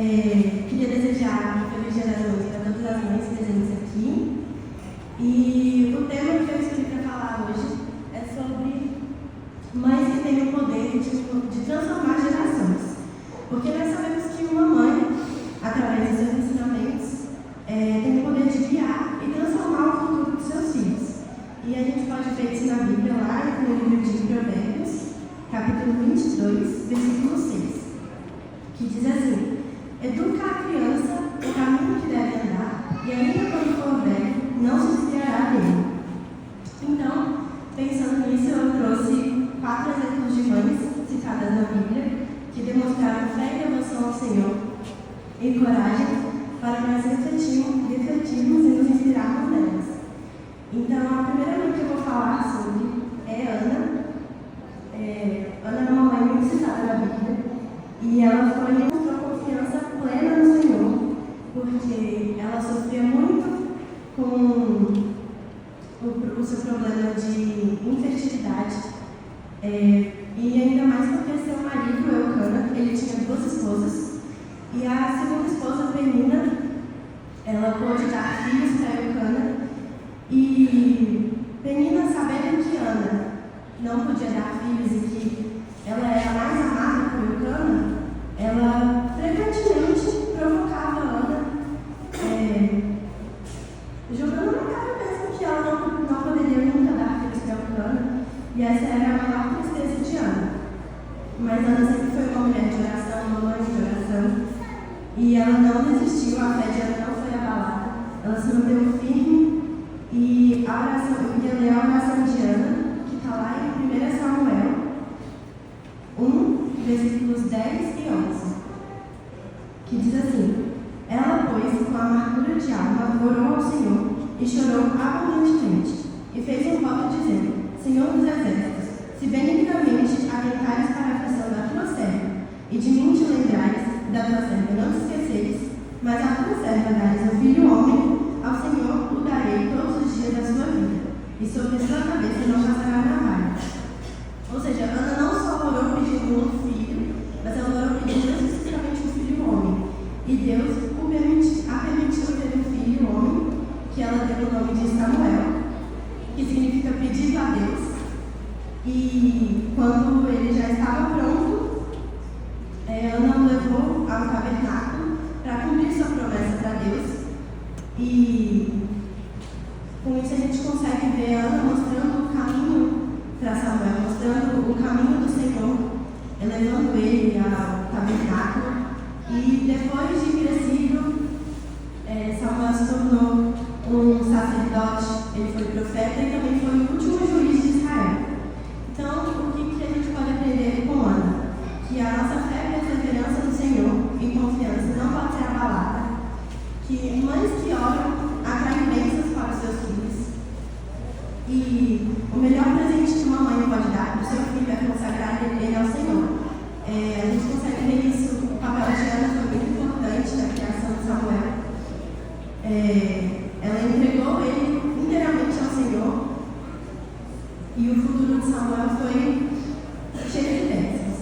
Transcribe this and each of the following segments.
Queria desejar um feliz Dia das Mães para todas as mães presentes aqui. E o tema que eu escolhi para falar hoje é sobre mães que têm o poder de transformar gerações. Porque nós sabemos que uma mãe, através dos seus ensinamentos, tem o poder de guiar e transformar o futuro dos seus filhos. E a gente pode ver isso na Bíblia, lá no livro de Provérbios, capítulo 22, versículo 6, que diz assim: educa a criança o caminho que deve andar, e ainda quando for velho, não se desviará dele. Então, pensando nisso, eu trouxe 4 exemplos de mães citadas na Bíblia, que demonstraram fé e devoção ao Senhor e coragem para nós refletirmos e nos inspirarmos nelas. Então, a primeira mãe que eu vou falar sobre é Ana. Ana é uma mãe muito citada na Bíblia, e ela mostrou confiança plena no Senhor, porque ela sofria muito com o seu problema de infertilidade, e ainda mais porque seu marido, Eucana, ele tinha 2 esposas, e a segunda esposa, Penina, ela pôde dar filhos para Eucana, e Penina, sabendo que Ana não podia dar filhos e que ela era mais amada por Eucana, ela frequentemente provocava Ana, jogando na cara mesmo que ela não poderia nunca dar filhos para Eucana, e essa era a maior tristeza de Ana. Mas Ana sempre foi uma mulher de oração, uma mãe de oração, e ela não desistiu, a fé de Ana não foi abalada, ela se manteve firme, e a oração, eu queria ler a oração de Ana, que está lá em 1 Samuel 1, versículos 10 e 11, que diz assim: ela, pois, com amargura de alma, orou ao Senhor e chorou abundantemente, e fez um voto dizendo: Senhor dos exércitos, se benignamente atentares para a aflição da tua serva, e de mim te lembrares, da tua serva não te esqueceres, mas a tua serva dares um filho homem, ao Senhor o darei todos os dias da sua vida, e sobre sua cabeça não passará navalha. Ou seja, Ana não só orou pedindo um filho, mas ela orou pedindo especificamente um filho homem. E Deus a permitiu ter um filho homem, que ela deu o nome de Samuel, que significa pedido a Deus. E quando ele já estava pronto, Ana o levou ao tabernáculo para cumprir sua promessa para Deus. E com isso a gente consegue ver Ana mostrando o caminho para Samuel, mostrando o caminho do Senhor, elevando ele ao tabernáculo. E depois de crescido, Samuel se tornou um sacerdote, ele foi profeta e também foi o último juiz de Israel. Então, o que a gente pode aprender com Ana? Que a nossa fé e perseverança no Senhor e confiança não pode ser abalada, que mães que oram atraem bênçãos para os seus filhos, e o melhor presente que uma mãe pode dar para o seu filho é consagrar ele ao Senhor. A gente consegue ver isso, o papel de Ana foi muito importante na criação de Samuel. Ela entregou ele inteiramente ao Senhor, e o futuro de Samuel foi cheio de bênçãos.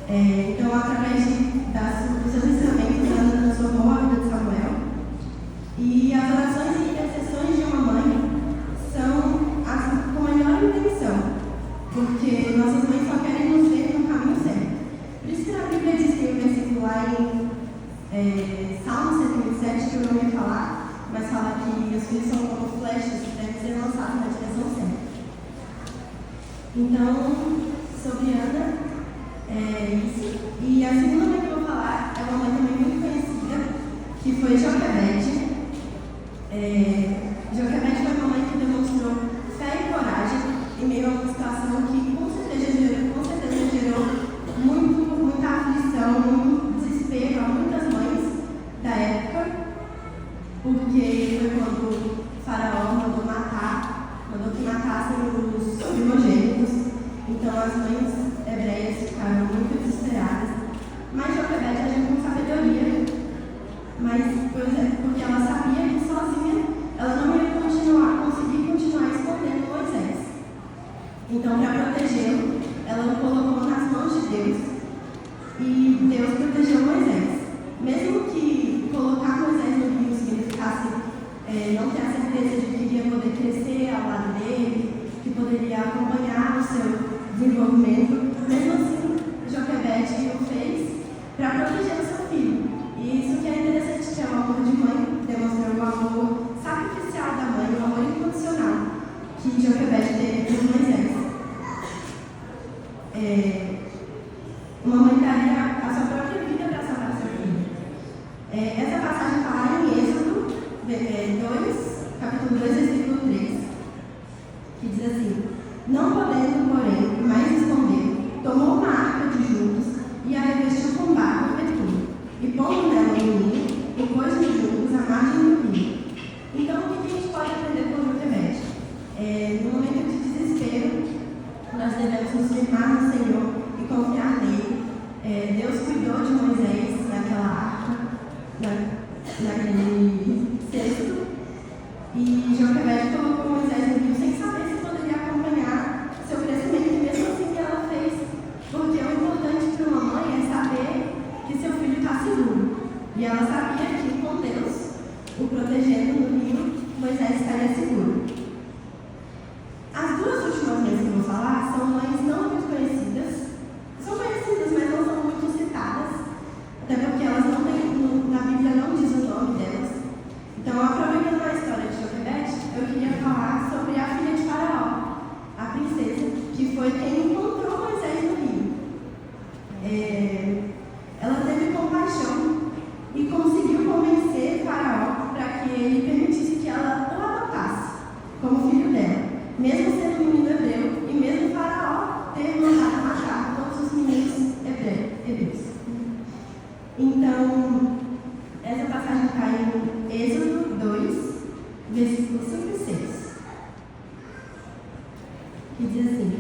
Então, através dos seus ensinamentos, Ana transformou a vida de Samuel. E as orações e intercessões de uma mãe são as com melhor intenção, porque nossas mães só querem nos ver no caminho certo. Por isso que na Bíblia diz, tem um versículo lá em Salmo 127, que eu não ia falar, mas fala que os filhos são como flechas que devem ser lançados na direção certa. Então, sobre Ana, isso. E a segunda mãe que eu vou falar é uma mãe também muito conhecida, que foi Joquebede. Joquebede foi uma mãe que demonstrou fé e coragem em meio a uma situação que com certeza gerou muita aflição, muito desespero a muitas mães da época, porque foi quando o faraó mandou que matassem os primogênitos. Então as mães hebreias ficaram muito desesperadas, mas Joquebede agiu com sabedoria, porque ela sabia que sozinha ela não ia conseguir continuar escondendo Moisés. Então, para protegê-lo, ela o colocou nas mãos de Deus, e Deus protegeu Moisés. mesmo que colocar Moisés no rio significasse não ter a certeza de que iria poder crescer ao lado dele, que poderia acompanhar o seu desenvolvimento, mesmo assim, Joquebede o fez para proteger o seu filho. E isso que é interessante, que é o amor de mãe, demonstrando o amor sacrificial da mãe, o amor incondicional que Joquebede teve por Moisés. Uma mãe daria a sua própria vida para salvar seu filho. Essa passagem está lá em Êxodo 2, capítulo 2, versículo 3, que diz assim: não podendo, porém, mais esconder, tomou uma arca de juncos e a revestiu com barro e betume, e pondo nela o menino, o pôs nos juncos à margem do rio. Então, o que a gente pode aprender com Joquebede? No momento de desespero, nós devemos nos firmar no Senhor e confiar nele. Deus cuidou de Moisés naquela arca, naquele cesto, e Joquebede colocou Moisés no rio sem saber se poderia acompanhar seu crescimento, e mesmo assim ela fez, porque o importante para uma mãe é saber que seu filho está seguro. E ela sabia que com Deus o protegendo no rio, Moisés estaria seguro. As duas últimas vezes que eu vou falar são mães não muito conhecidas. São conhecidas, mas não são muito citadas, até porque elas não têm, na Bíblia não diz o nome delas. Então, aproveitando a história de Joquebede, eu queria falar sobre a filha de Faraó, a princesa, que foi quem encontrou Moisés no rio. Ela teve compaixão e conseguiu convencer Faraó para que ele permitisse que ela o adotasse como filho dela, mesmo sendo um menino hebreu, e mesmo Faraó ter mandado matar todos os meninos hebreus. Então, essa passagem está em Êxodo 2, versículos 5 e 6, que diz assim: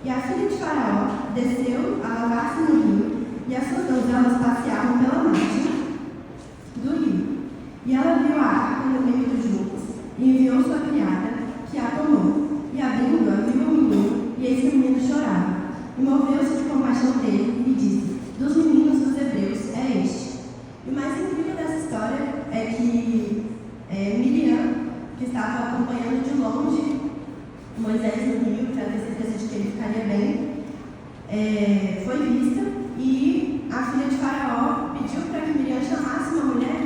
e a filha de Faraó desceu a lavar-se no rio, e as suas donzelas passeavam pela margem do rio. E ela viu a arca no meio dos juncos, e enviou sua criada, que a tomou. E abrindo-a, viu o menino, e eis que o menino chorava. E moveu-se de compaixão dele, e disse: dos meninos dos hebreus é este. E o mais incrível dessa história é que Miriam, que estava acompanhando de longe Moisés no rio, para ter certeza de que ele ficaria bem, foi vista, e a filha de Faraó pediu para que Miriam chamasse uma mulher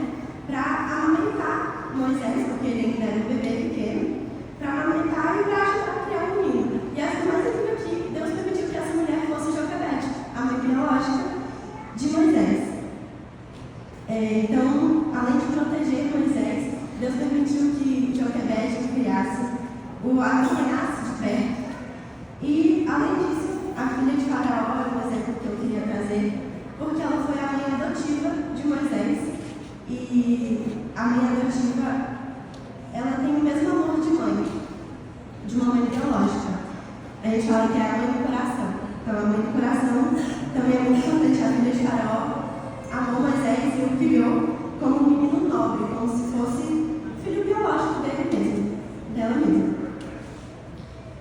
para amamentar Moisés, porque ele ainda era um bebê pequeno, para amamentar e para ajudar a criar o menino. E essa mais incrível aqui, Deus permitiu que essa mulher fosse Joquebede, a mãe biológica de Moisés. Então, além de proteger Moisés, Deus permitiu que Joquebede criasse, o acompanhasse de perto. E, além disso, a filha de Faraó é um exemplo que eu queria trazer, porque ela foi a mãe adotiva de Moisés. E a mãe adotiva, ela tem o mesmo amor de mãe, de uma mãe biológica. A gente fala que é a mãe do coração. Então, a mãe do coração também é muito importante. A filha de Faraó amou Moisés e o criou como um menino nobre, como se fosse filho biológico dele mesmo, dela mesma.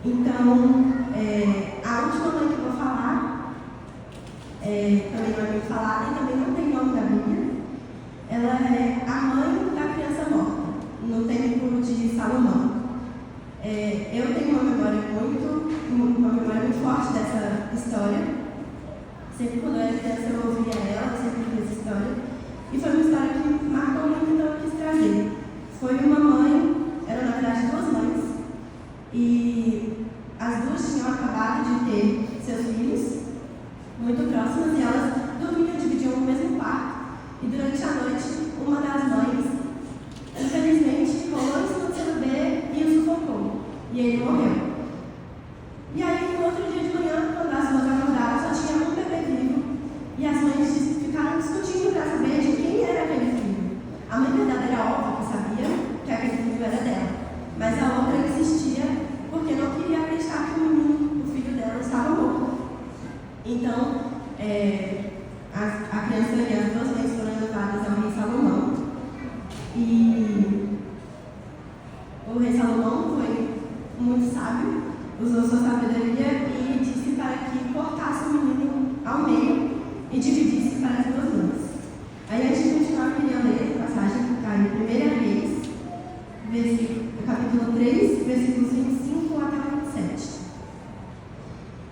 Então, a última mãe que eu vou falar, também não é muito falada e também não tem nome da Bíblia. Ela é a mãe da criança morta, no tempo de Salomão. Eu tenho uma memória muito forte dessa história. Sempre quando eu era criança eu ouvia ela, sempre vi essa história. E foi uma história que marcou muito, então eu quis trazer. Foi uma mãe, eram na verdade duas mães, e as duas tinham acabado de ter seus filhos, muito próximas, e elas dormiam, dividiam o mesmo quarto. E durante a noite, uma das mães, infelizmente, rolou em cima do seu bebê e o sufocou. E ele morreu. E aí, no outro dia de manhã, quando as duas acordaram, só tinha um bebê vivo. E as mães ficaram discutindo para saber de quem era aquele filho. A mãe verdadeira, óbvio, que sabia que aquele filho era dela. Mas a outra insistia porque não queria acreditar que o filho dela estava morto. Então, a criança e as duas mães foram levadas ao rei Salomão. E o rei Salomão foi muito sábio, usou sua sabedoria e disse para que cortasse o menino ao meio e dividisse para as duas mães. Aí a gente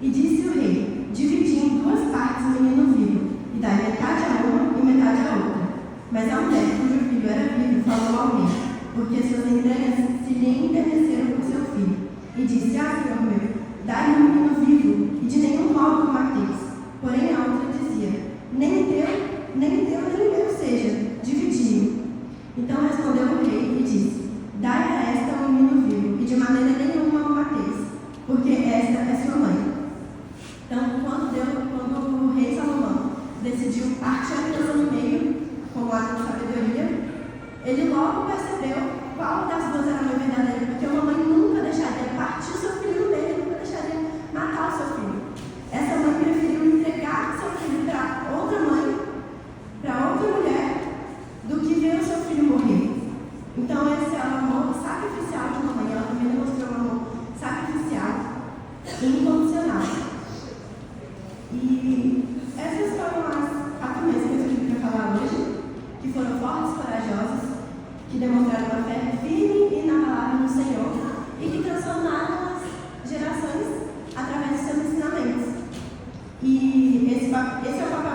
E disse o rei: dividi em duas partes o menino vivo, e dai metade a uma e metade a outra. Mas a mulher cujo filho era vivo falou ao rei, porque suas entranhas se lhe enterneceram por seu filho. E disse: senhor meu, dai-me um menino vivo, e de nenhum modo o mateis. Porém a outra dizia: nem teu, nem meu seja, dividi-o. Então respondeu o rei e disse: dai a esta um menino vivo, e de maneira nenhuma o mateis, porque esta é sua mãe. Então, quando o rei Salomão decidiu partir a criança no meio, com o ato de sabedoria, ele logo percebeu qual das duas era a mãe verdadeira, porque uma mãe nunca deixaria partir o seu filho no meio, nunca deixaria matar o seu filho. Essa mãe preferiu entregar seu filho para outra mãe, para outra mulher, do que ver o seu filho morrer. Então, esse é o amor sacrificial de uma mãe. Ela também demonstrou um amor sacrificial e incondicional. E essas foram as 4 mesas que eu escolhi para falar hoje, que foram fortes, corajosas, que demonstraram uma fé firme e na palavra do Senhor e que transformaram as gerações através dos seus ensinamentos. E esse é o papel